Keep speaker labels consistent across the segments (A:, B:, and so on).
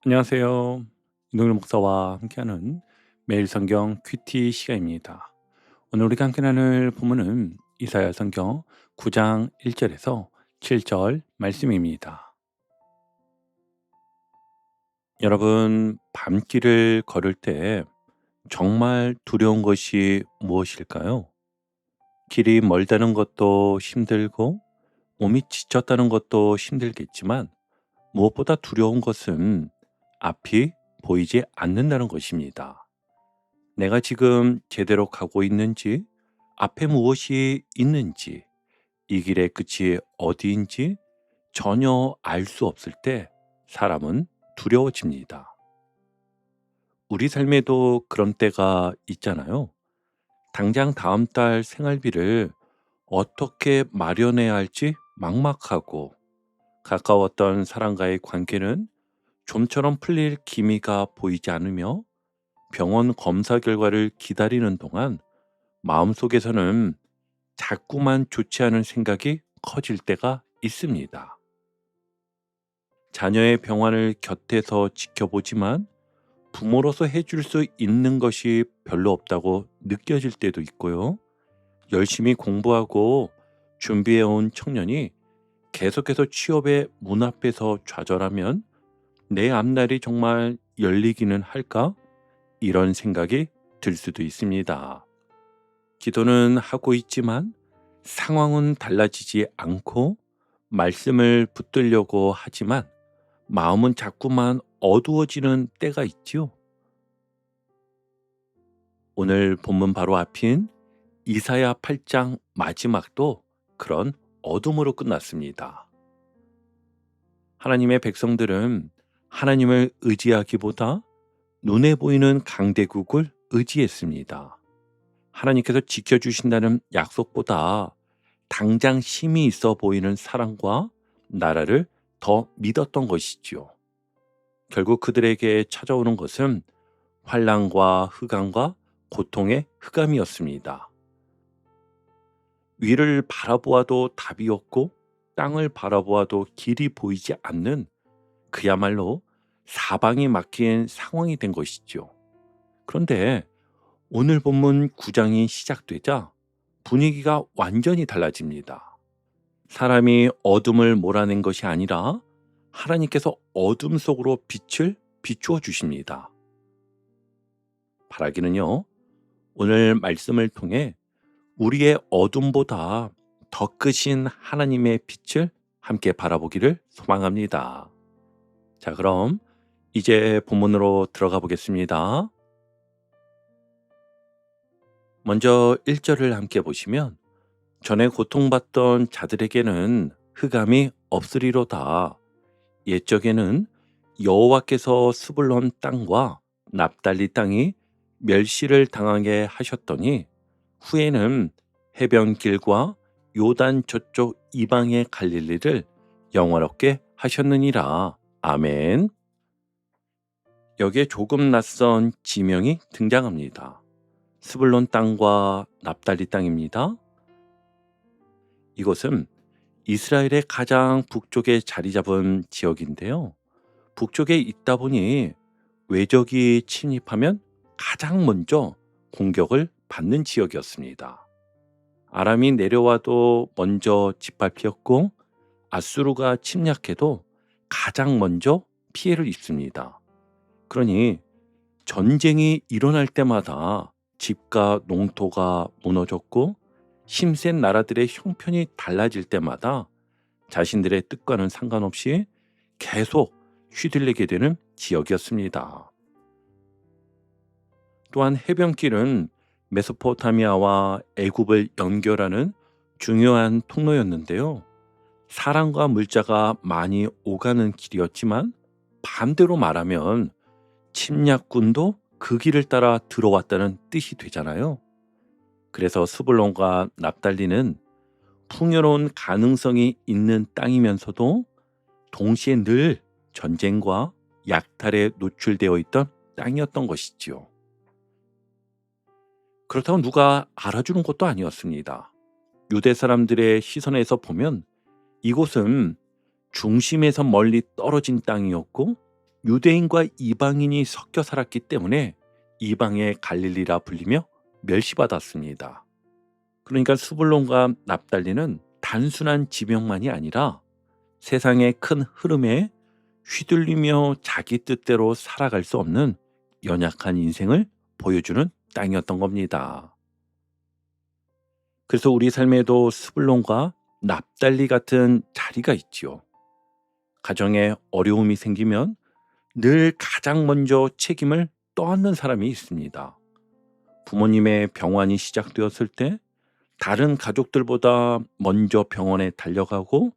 A: 안녕하세요. 이동일 목사와 함께하는 매일 성경 큐티 시간입니다. 오늘 우리가 함께 나눌 본문은 이사야 성경 9장 1절에서 7절 말씀입니다. 여러분, 밤길을 걸을 때 정말 두려운 것이 무엇일까요? 길이 멀다는 것도 힘들고 몸이 지쳤다는 것도 힘들겠지만 무엇보다 두려운 것은 앞이 보이지 않는다는 것입니다. 내가 지금 제대로 가고 있는지, 앞에 무엇이 있는지, 이 길의 끝이 어디인지 전혀 알 수 없을 때 사람은 두려워집니다. 우리 삶에도 그런 때가 있잖아요. 당장 다음 달 생활비를 어떻게 마련해야 할지 막막하고, 가까웠던 사람과의 관계는 좀처럼 풀릴 기미가 보이지 않으며, 병원 검사 결과를 기다리는 동안 마음속에서는 자꾸만 좋지 않은 생각이 커질 때가 있습니다. 자녀의 병환을 곁에서 지켜보지만 부모로서 해줄 수 있는 것이 별로 없다고 느껴질 때도 있고요. 열심히 공부하고 준비해온 청년이 계속해서 취업의 문 앞에서 좌절하면 내 앞날이 정말 열리기는 할까? 이런 생각이 들 수도 있습니다. 기도는 하고 있지만 상황은 달라지지 않고, 말씀을 붙들려고 하지만 마음은 자꾸만 어두워지는 때가 있지요. 오늘 본문 바로 앞인 이사야 8장 마지막도 그런 어둠으로 끝났습니다. 하나님의 백성들은 하나님을 의지하기보다 눈에 보이는 강대국을 의지했습니다. 하나님께서 지켜주신다는 약속보다 당장 힘이 있어 보이는 사랑과 나라를 더 믿었던 것이지요. 결국 그들에게 찾아오는 것은 환난과 흑암과 고통의 흑암이었습니다. 위를 바라보아도 답이 없고 땅을 바라보아도 길이 보이지 않는, 그야말로 사방이 막힌 상황이 된 것이죠. 그런데 오늘 본문 9장이 시작되자 분위기가 완전히 달라집니다. 사람이 어둠을 몰아낸 것이 아니라 하나님께서 어둠 속으로 빛을 비추어 주십니다. 바라기는요, 오늘 말씀을 통해 우리의 어둠보다 더 크신 하나님의 빛을 함께 바라보기를 소망합니다. 자, 그럼 이제 본문으로 들어가 보겠습니다. 먼저 1절을 함께 보시면, 전에 고통받던 자들에게는 흑암이 없으리로다. 옛적에는 여호와께서 스불론 땅과 납달리 땅이 멸시를 당하게 하셨더니 후에는 해변길과 요단 저쪽 이방의 갈릴리를 영화롭게 하셨느니라. 아멘. 여기에 조금 낯선 지명이 등장합니다. 스불론 땅과 납달리 땅입니다. 이곳은 이스라엘의 가장 북쪽에 자리 잡은 지역인데요. 북쪽에 있다 보니 외적이 침입하면 가장 먼저 공격을 받는 지역이었습니다. 아람이 내려와도 먼저 짓밟혔고, 아수르가 침략해도 가장 먼저 피해를 입습니다. 그러니 전쟁이 일어날 때마다 집과 농토가 무너졌고, 힘센 나라들의 형편이 달라질 때마다 자신들의 뜻과는 상관없이 계속 휘둘리게 되는 지역이었습니다. 또한 해변길은 메소포타미아와 애굽을 연결하는 중요한 통로였는데요. 사람과 물자가 많이 오가는 길이었지만, 반대로 말하면 침략군도 그 길을 따라 들어왔다는 뜻이 되잖아요. 그래서 스불론과 납달리는 풍요로운 가능성이 있는 땅이면서도 동시에 늘 전쟁과 약탈에 노출되어 있던 땅이었던 것이지요. 그렇다고 누가 알아주는 것도 아니었습니다. 유대 사람들의 시선에서 보면 이곳은 중심에서 멀리 떨어진 땅이었고, 유대인과 이방인이 섞여 살았기 때문에 이방의 갈릴리라 불리며 멸시받았습니다. 그러니까 스불론과 납달리는 단순한 지명만이 아니라 세상의 큰 흐름에 휘둘리며 자기 뜻대로 살아갈 수 없는 연약한 인생을 보여주는 땅이었던 겁니다. 그래서 우리 삶에도 스불론과 납달리 같은 자리가 있지요. 가정에 어려움이 생기면 늘 가장 먼저 책임을 떠안는 사람이 있습니다. 부모님의 병환이 시작되었을 때 다른 가족들보다 먼저 병원에 달려가고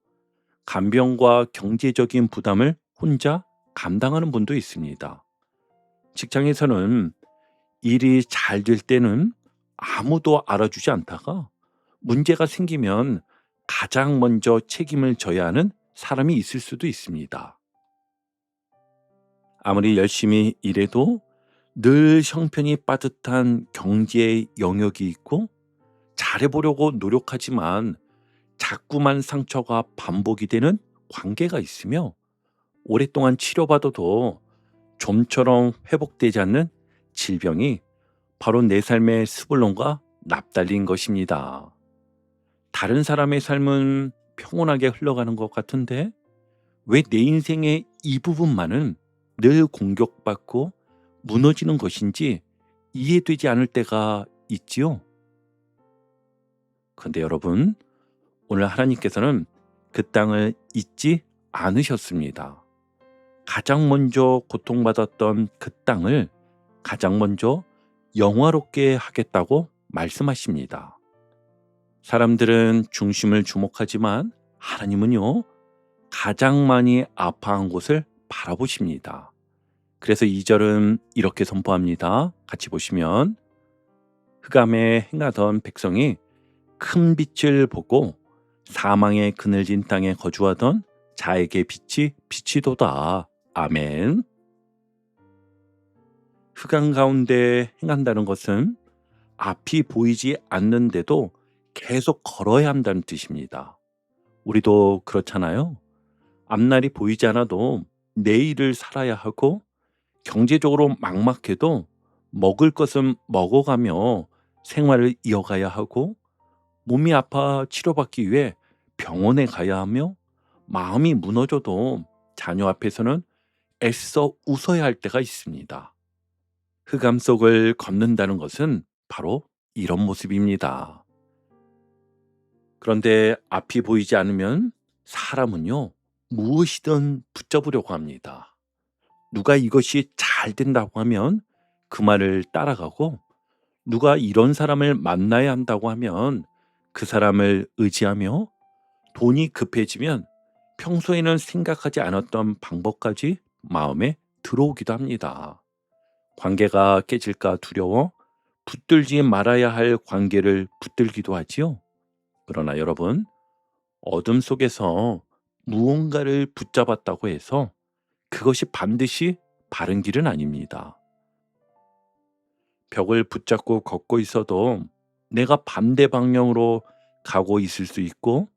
A: 간병과 경제적인 부담을 혼자 감당하는 분도 있습니다. 직장에서는 일이 잘 될 때는 아무도 알아주지 않다가 문제가 생기면 가장 먼저 책임을 져야 하는 사람이 있을 수도 있습니다. 아무리 열심히 일해도 늘 형편이 빠듯한 경제의 영역이 있고 잘해보려고 노력하지만 자꾸만 상처가 반복이 되는 관계가 있으며 오랫동안 치료받아도 좀처럼 회복되지 않는 질병이 바로 내 삶의 스불론과 납달린 것입니다. 다른 사람의 삶은 평온하게 흘러가는 것 같은데 왜 내 인생의 이 부분만은 늘 공격받고 무너지는 것인지 이해되지 않을 때가 있지요. 그런데 여러분, 오늘 하나님께서는 그 땅을 잊지 않으셨습니다. 가장 먼저 고통받았던 그 땅을 가장 먼저 영화롭게 하겠다고 말씀하십니다. 사람들은 중심을 주목하지만 하나님은요, 가장 많이 아파한 곳을 바라보십니다. 그래서 2절은 이렇게 선포합니다. 같이 보시면 흑암에 행하던 백성이 큰 빛을 보고 사망의 그늘진 땅에 거주하던 자에게 빛이 비치도다. 아멘. 흑암 가운데 행한다는 것은 앞이 보이지 않는데도 계속 걸어야 한다는 뜻입니다. 우리도 그렇잖아요. 앞날이 보이지 않아도 내일을 살아야 하고 경제적으로 막막해도 먹을 것은 먹어가며 생활을 이어가야 하고 몸이 아파 치료받기 위해 병원에 가야 하며 마음이 무너져도 자녀 앞에서는 애써 웃어야 할 때가 있습니다. 흑암 속을 걷는다는 것은 바로 이런 모습입니다. 그런데 앞이 보이지 않으면 사람은요, 무엇이든 붙잡으려고 합니다. 누가 이것이 잘 된다고 하면 그 말을 따라가고 누가 이런 사람을 만나야 한다고 하면 그 사람을 의지하며 돈이 급해지면 평소에는 생각하지 않았던 방법까지 마음에 들어오기도 합니다. 관계가 깨질까 두려워 붙들지 말아야 할 관계를 붙들기도 하지요. 그러나 여러분, 어둠 속에서 무언가를 붙잡았다고 해서 그것이 반드시 바른 길은 아닙니다. 벽을 붙잡고 걷고 있어도 내가 반대 방향으로 가고 있을 수 있고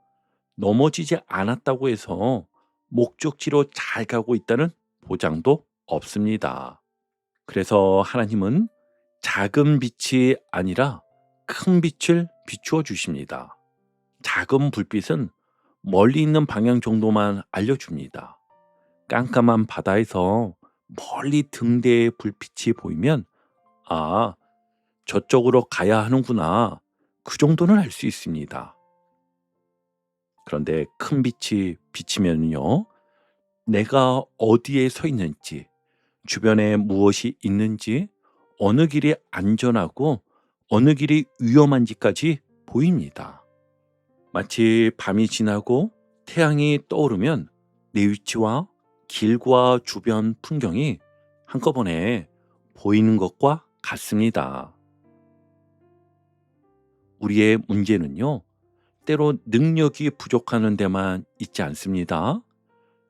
A: 넘어지지 않았다고 해서 목적지로 잘 가고 있다는 보장도 없습니다. 그래서 하나님은 작은 빛이 아니라 큰 빛을 비추어 주십니다. 작은 불빛은 멀리 있는 방향 정도만 알려줍니다. 깜깜한 바다에서 멀리 등대의 불빛이 보이면 아, 저쪽으로 가야 하는구나. 그 정도는 알 수 있습니다. 그런데 큰 빛이 비치면요, 내가 어디에 서 있는지, 주변에 무엇이 있는지, 어느 길이 안전하고 어느 길이 위험한지까지 보입니다. 마치 밤이 지나고 태양이 떠오르면 내 위치와 길과 주변 풍경이 한꺼번에 보이는 것과 같습니다. 우리의 문제는요, 때로 능력이 부족하는 데만 있지 않습니다.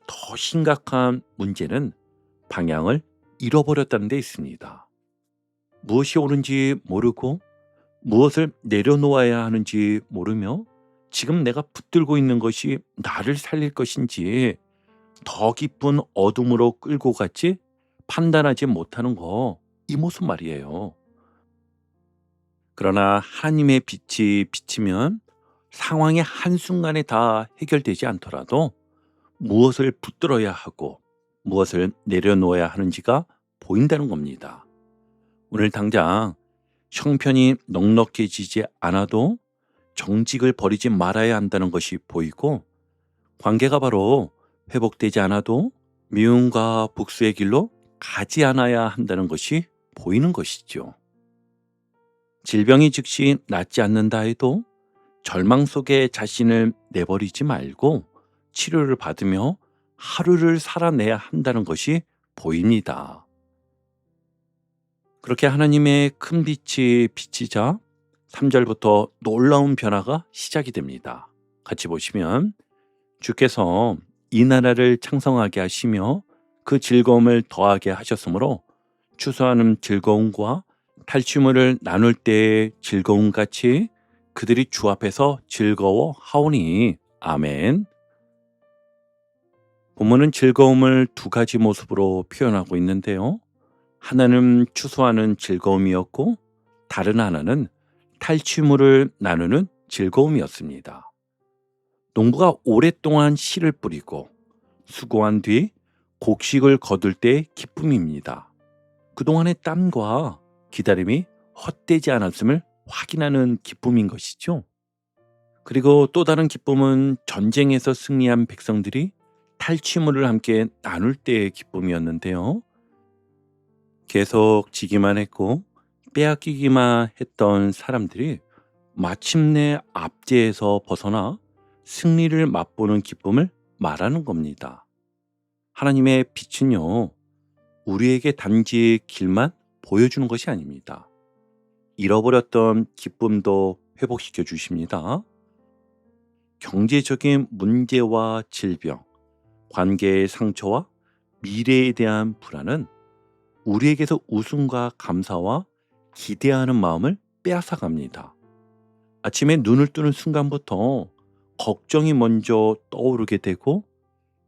A: 더 심각한 문제는 방향을 잃어버렸다는 데 있습니다. 무엇이 옳은지 모르고 무엇을 내려놓아야 하는지 모르며 지금 내가 붙들고 있는 것이 나를 살릴 것인지 더 깊은 어둠으로 끌고 갔지 판단하지 못하는 거, 이 모습 말이에요. 그러나 하나님의 빛이 비치면 상황이 한순간에 다 해결되지 않더라도 무엇을 붙들어야 하고 무엇을 내려놓아야 하는지가 보인다는 겁니다. 오늘 당장 형편이 넉넉해지지 않아도 정직을 버리지 말아야 한다는 것이 보이고, 관계가 바로 회복되지 않아도 미움과 복수의 길로 가지 않아야 한다는 것이 보이는 것이죠. 질병이 즉시 낫지 않는다 해도 절망 속에 자신을 내버리지 말고 치료를 받으며 하루를 살아내야 한다는 것이 보입니다. 그렇게 하나님의 큰 빛이 비치자 3절부터 놀라운 변화가 시작이 됩니다. 같이 보시면, 주께서 이 나라를 창성하게 하시며 그 즐거움을 더하게 하셨으므로 추수하는 즐거움과 탈취물을 나눌 때의 즐거움같이 그들이 주 앞에서 즐거워하오니. 아멘. 본문은 즐거움을 두 가지 모습으로 표현하고 있는데요. 하나는 추수하는 즐거움이었고 다른 하나는 탈취물을 나누는 즐거움이었습니다. 농부가 오랫동안 씨를 뿌리고 수고한 뒤 곡식을 거둘 때의 기쁨입니다. 그동안의 땀과 기다림이 헛되지 않았음을 확인하는 기쁨인 것이죠. 그리고 또 다른 기쁨은 전쟁에서 승리한 백성들이 탈취물을 함께 나눌 때의 기쁨이었는데요. 계속 지기만 했고 빼앗기기만 했던 사람들이 마침내 압제에서 벗어나 승리를 맛보는 기쁨을 말하는 겁니다. 하나님의 빛은요, 우리에게 단지 길만 보여주는 것이 아닙니다. 잃어버렸던 기쁨도 회복시켜 주십니다. 경제적인 문제와 질병, 관계의 상처와 미래에 대한 불안은 우리에게서 웃음과 감사와 기대하는 마음을 빼앗아 갑니다. 아침에 눈을 뜨는 순간부터 걱정이 먼저 떠오르게 되고,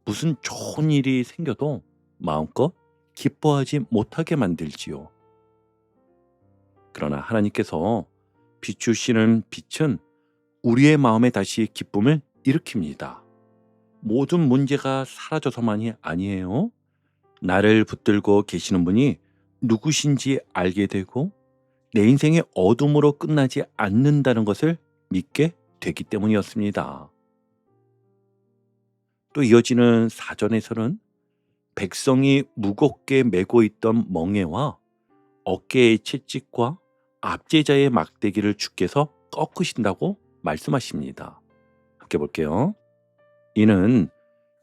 A: 무슨 좋은 일이 생겨도 마음껏 기뻐하지 못하게 만들지요. 그러나 하나님께서 비추시는 빛은 우리의 마음에 다시 기쁨을 일으킵니다. 모든 문제가 사라져서만이 아니에요. 나를 붙들고 계시는 분이 누구신지 알게 되고 내 인생의 어둠으로 끝나지 않는다는 것을 믿게 되기 때문이었습니다. 또 이어지는 사전에서는 백성이 무겁게 메고 있던 멍에와 어깨의 채찍과 압제자의 막대기를 주께서 꺾으신다고 말씀하십니다. 함께 볼게요. 이는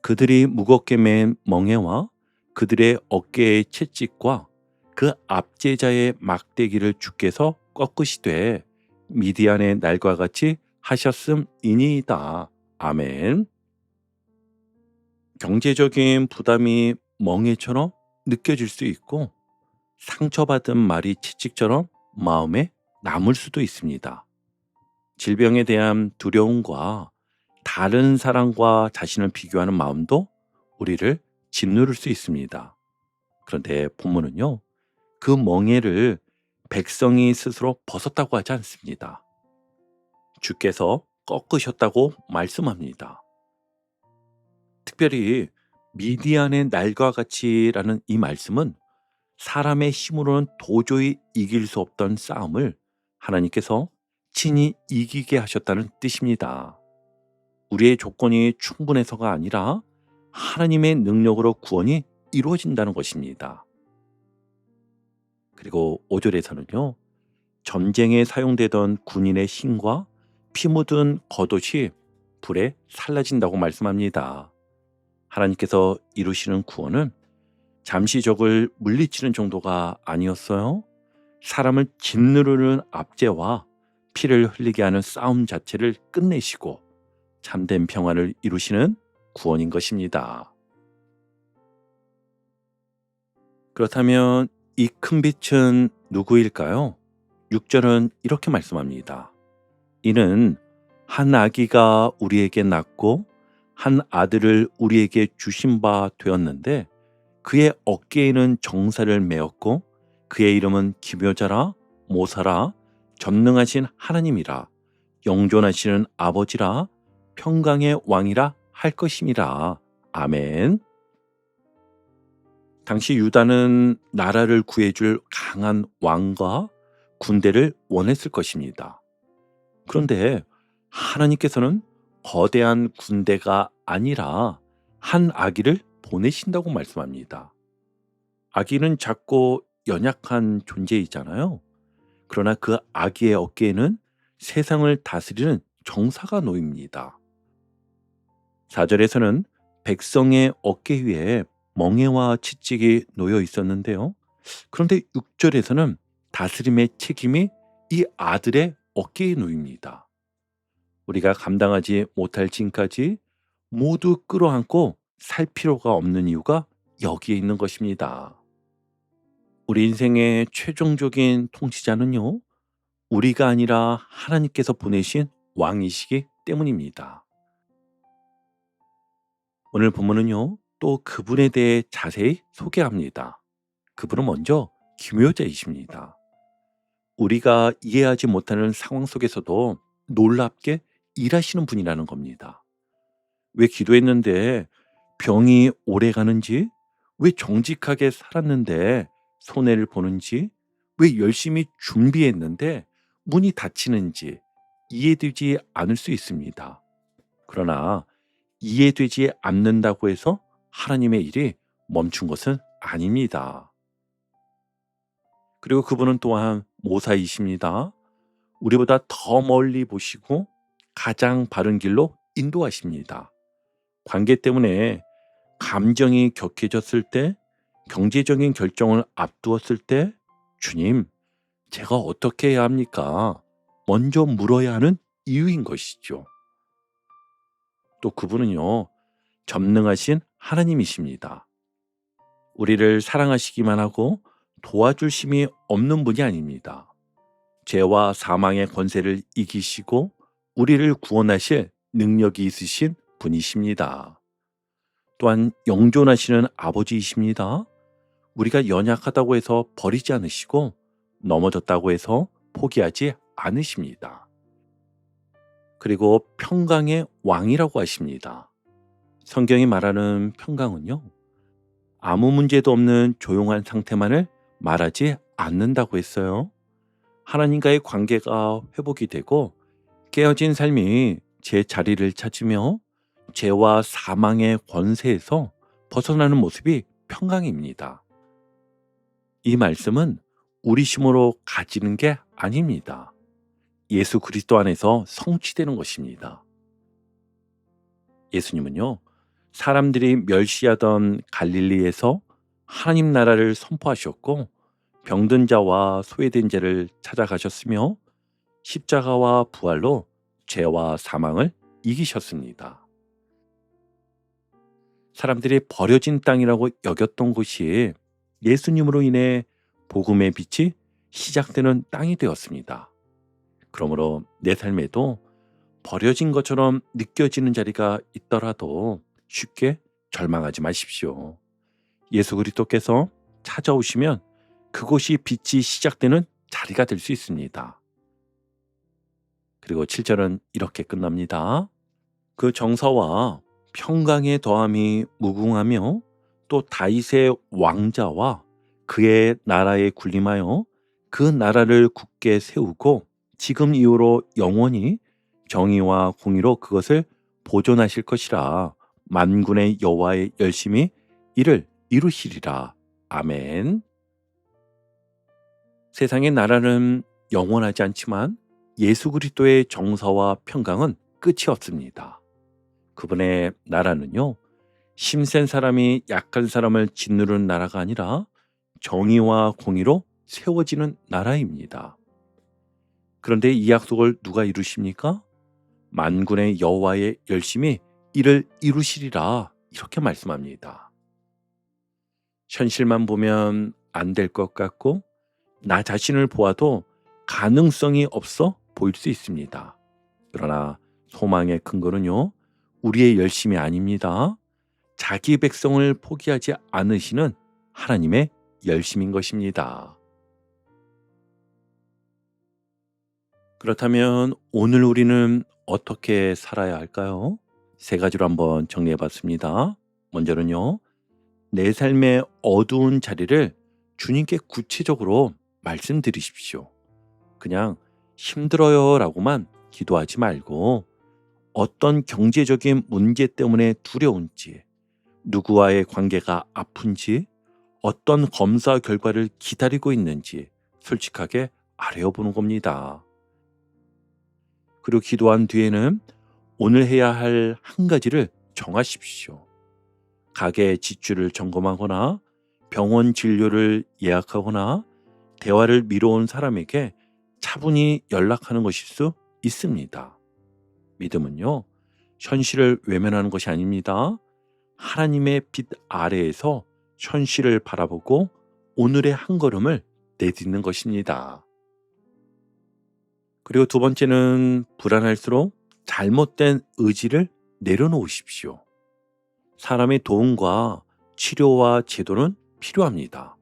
A: 그들이 무겁게 맨 멍에와 그들의 어깨의 채찍과 그 압제자의 막대기를 주께서 꺾으시되 미디안의 날과 같이 하셨음이니이다. 아멘. 경제적인 부담이 멍에처럼 느껴질 수 있고 상처받은 말이 채찍처럼 마음에 남을 수도 있습니다. 질병에 대한 두려움과 다른 사람과 자신을 비교하는 마음도 우리를 짓누를 수 있습니다. 그런데 본문은요, 그 멍에를 백성이 스스로 벗었다고 하지 않습니다. 주께서 꺾으셨다고 말씀합니다. 특별히 미디안의 날과 같이라는 이 말씀은 사람의 힘으로는 도저히 이길 수 없던 싸움을 하나님께서 친히 이기게 하셨다는 뜻입니다. 우리의 조건이 충분해서가 아니라 하나님의 능력으로 구원이 이루어진다는 것입니다. 그리고 5절에서는요, 전쟁에 사용되던 군인의 신과 피 묻은 겉옷이 불에 살라진다고 말씀합니다. 하나님께서 이루시는 구원은 잠시 적을 물리치는 정도가 아니었어요. 사람을 짓누르는 압제와 피를 흘리게 하는 싸움 자체를 끝내시고 참된 평화를 이루시는 구원인 것입니다. 그렇다면 이 큰 빛은 누구일까요? 6절은 이렇게 말씀합니다. 이는 한 아기가 우리에게 낳고 한 아들을 우리에게 주신 바 되었는데 그의 어깨에는 정사를 메었고 그의 이름은 기묘자라 모사라 전능하신 하나님이라 영존하시는 아버지라 평강의 왕이라 할 것임이라. 아멘. 당시 유다는 나라를 구해줄 강한 왕과 군대를 원했을 것입니다. 그런데 하나님께서는 거대한 군대가 아니라 한 아기를 보내신다고 말씀합니다. 아기는 작고 연약한 존재이잖아요. 그러나 그 아기의 어깨에는 세상을 다스리는 정사가 놓입니다. 4절에서는 백성의 어깨 위에 멍에와 채찍이 놓여 있었는데요. 그런데 6절에서는 다스림의 책임이 이 아들의 어깨에 놓입니다. 우리가 감당하지 못할 짐까지 모두 끌어안고 살 필요가 없는 이유가 여기에 있는 것입니다. 우리 인생의 최종적인 통치자는요, 우리가 아니라 하나님께서 보내신 왕이시기 때문입니다. 오늘 본문은요, 또 그분에 대해 자세히 소개합니다. 그분은 먼저 기묘자이십니다. 우리가 이해하지 못하는 상황 속에서도 놀랍게 일하시는 분이라는 겁니다. 왜 기도했는데 병이 오래 가는지, 왜 정직하게 살았는데 손해를 보는지, 왜 열심히 준비했는데 문이 닫히는지 이해되지 않을 수 있습니다. 그러나 이해되지 않는다고 해서 하나님의 일이 멈춘 것은 아닙니다. 그리고 그분은 또한 모사이십니다. 우리보다 더 멀리 보시고 가장 바른 길로 인도하십니다. 관계 때문에 감정이 격해졌을 때, 경제적인 결정을 앞두었을 때, 주님, 제가 어떻게 해야 합니까? 먼저 물어야 하는 이유인 것이죠. 또 그분은요, 전능하신 하나님이십니다. 우리를 사랑하시기만 하고 도와줄 힘이 없는 분이 아닙니다. 죄와 사망의 권세를 이기시고 우리를 구원하실 능력이 있으신 분이십니다. 또한 영존하시는 아버지이십니다. 우리가 연약하다고 해서 버리지 않으시고 넘어졌다고 해서 포기하지 않으십니다. 그리고 평강의 왕이라고 하십니다. 성경이 말하는 평강은요, 아무 문제도 없는 조용한 상태만을 말하지 않는다고 했어요. 하나님과의 관계가 회복이 되고 깨어진 삶이 제 자리를 찾으며 죄와 사망의 권세에서 벗어나는 모습이 평강입니다. 이 말씀은 우리 힘으로 가지는 게 아닙니다. 예수 그리스도 안에서 성취되는 것입니다. 예수님은요, 사람들이 멸시하던 갈릴리에서 하나님 나라를 선포하셨고 병든 자와 소외된 자를 찾아가셨으며 십자가와 부활로 죄와 사망을 이기셨습니다. 사람들이 버려진 땅이라고 여겼던 곳이 예수님으로 인해 복음의 빛이 시작되는 땅이 되었습니다. 그러므로 내 삶에도 버려진 것처럼 느껴지는 자리가 있더라도 쉽게 절망하지 마십시오. 예수 그리스도께서 찾아오시면 그곳이 빛이 시작되는 자리가 될 수 있습니다. 그리고 7절은 이렇게 끝납니다. 그 정사와 평강의 더함이 무궁하며 또 다윗의 왕자와 그의 나라에 군림하여 그 나라를 굳게 세우고 지금 이후로 영원히 정의와 공의로 그것을 보존하실 것이라. 만군의 여호와의 열심히 이를 이루시리라. 아멘. 세상의 나라는 영원하지 않지만 예수 그리스도의 정사와 평강은 끝이 없습니다. 그분의 나라는요, 힘센 사람이 약한 사람을 짓누르는 나라가 아니라 정의와 공의로 세워지는 나라입니다. 그런데 이 약속을 누가 이루십니까? 만군의 여호와의 열심히 이를 이루시리라, 이렇게 말씀합니다. 현실만 보면 안 될 것 같고 나 자신을 보아도 가능성이 없어 보일 수 있습니다. 그러나 소망의 근거는요, 우리의 열심이 아닙니다. 자기 백성을 포기하지 않으시는 하나님의 열심인 것입니다. 그렇다면 오늘 우리는 어떻게 살아야 할까요? 세 가지로 한번 정리해 봤습니다. 먼저는요, 내 삶의 어두운 자리를 주님께 구체적으로 말씀드리십시오. 그냥 힘들어요 라고만 기도하지 말고 어떤 경제적인 문제 때문에 두려운지, 누구와의 관계가 아픈지, 어떤 검사 결과를 기다리고 있는지 솔직하게 알아보는 겁니다. 그리고 기도한 뒤에는 오늘 해야 할 한 가지를 정하십시오. 가게 지출을 점검하거나 병원 진료를 예약하거나 대화를 미뤄온 사람에게 차분히 연락하는 것일 수 있습니다. 믿음은요, 현실을 외면하는 것이 아닙니다. 하나님의 빛 아래에서 현실을 바라보고 오늘의 한 걸음을 내딛는 것입니다. 그리고 두 번째는 불안할수록 잘못된 의지를 내려놓으십시오. 사람의 도움과 치료와 제도는 필요합니다.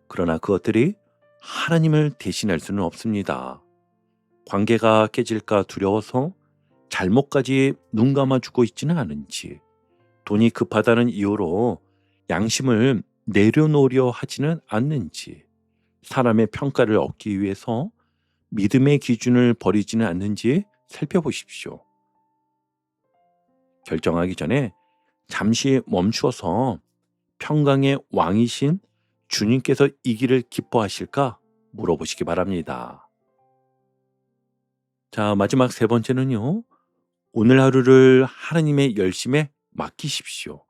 A: 그러나 그것들이 하나님을 대신할 수는 없습니다. 관계가 깨질까 두려워서 잘못까지 눈 감아주고 있지는 않은지, 돈이 급하다는 이유로 양심을 내려놓으려 하지는 않는지, 사람의 평가를 얻기 위해서 믿음의 기준을 버리지는 않는지 살펴보십시오. 결정하기 전에 잠시 멈추어서 평강의 왕이신 주님께서 이 길을 기뻐하실까 물어보시기 바랍니다. 자, 마지막 세 번째는요, 오늘 하루를 하나님의 열심에 맡기십시오.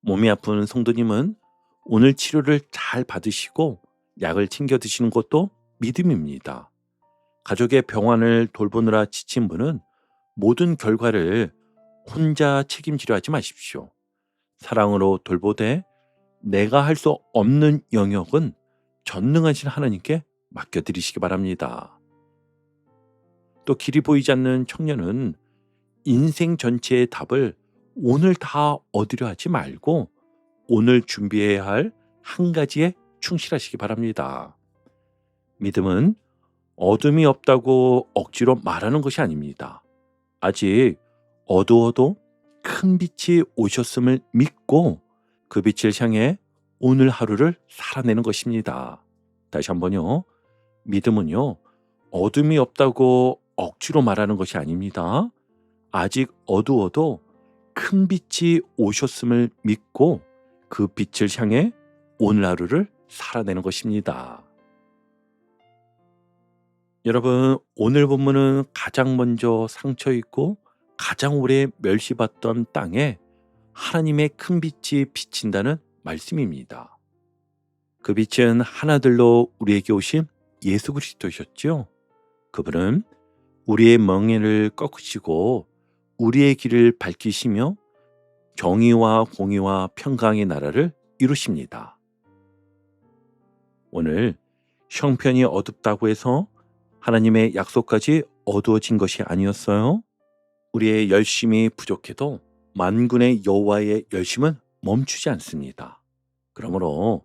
A: 몸이 아픈 성도님은 오늘 치료를 잘 받으시고 약을 챙겨 드시는 것도 믿음입니다. 가족의 병환을 돌보느라 지친 분은 모든 결과를 혼자 책임지려 하지 마십시오. 사랑으로 돌보되 내가 할 수 없는 영역은 전능하신 하나님께 맡겨드리시기 바랍니다. 또 길이 보이지 않는 청년은 인생 전체의 답을 오늘 다 얻으려 하지 말고 오늘 준비해야 할 한 가지에 충실하시기 바랍니다. 믿음은 어둠이 없다고 억지로 말하는 것이 아닙니다. 아직 어두워도 큰 빛이 오셨음을 믿고 그 빛을 향해 오늘 하루를 살아내는 것입니다. 다시 한번요. 믿음은요, 어둠이 없다고 억지로 말하는 것이 아닙니다. 아직 어두워도 큰 빛이 오셨음을 믿고 그 빛을 향해 오늘 하루를 살아내는 것입니다. 여러분, 오늘 본문은 가장 먼저 상처 있고 가장 오래 멸시받던 땅에 하나님의 큰 빛이 비친다는 말씀입니다. 그 빛은 하나들로 우리에게 오신 예수 그리스도셨죠. 그분은 우리의 멍에를 꺾으시고 우리의 길을 밝히시며 정의와 공의와 평강의 나라를 이루십니다. 오늘 형편이 어둡다고 해서 하나님의 약속까지 어두워진 것이 아니었어요. 우리의 열심이 부족해도 만군의 여호와의 열심은 멈추지 않습니다. 그러므로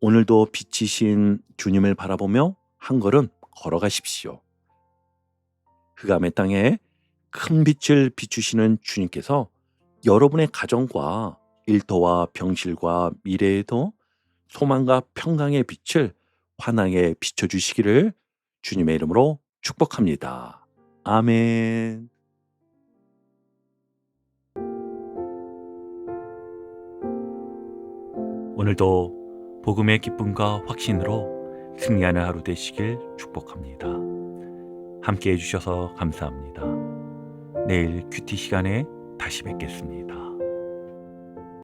A: 오늘도 빛이신 주님을 바라보며 한 걸음 걸어가십시오. 흑암의 땅에 큰 빛을 비추시는 주님께서 여러분의 가정과 일터와 병실과 미래에도 소망과 평강의 빛을 환하게 비춰주시기를 주님의 이름으로 축복합니다. 아멘. 오늘도 복음의 기쁨과 확신으로 승리하는 하루 되시길 축복합니다. 함께 해주셔서 감사합니다. 내일 큐티 시간에 다시 뵙겠습니다.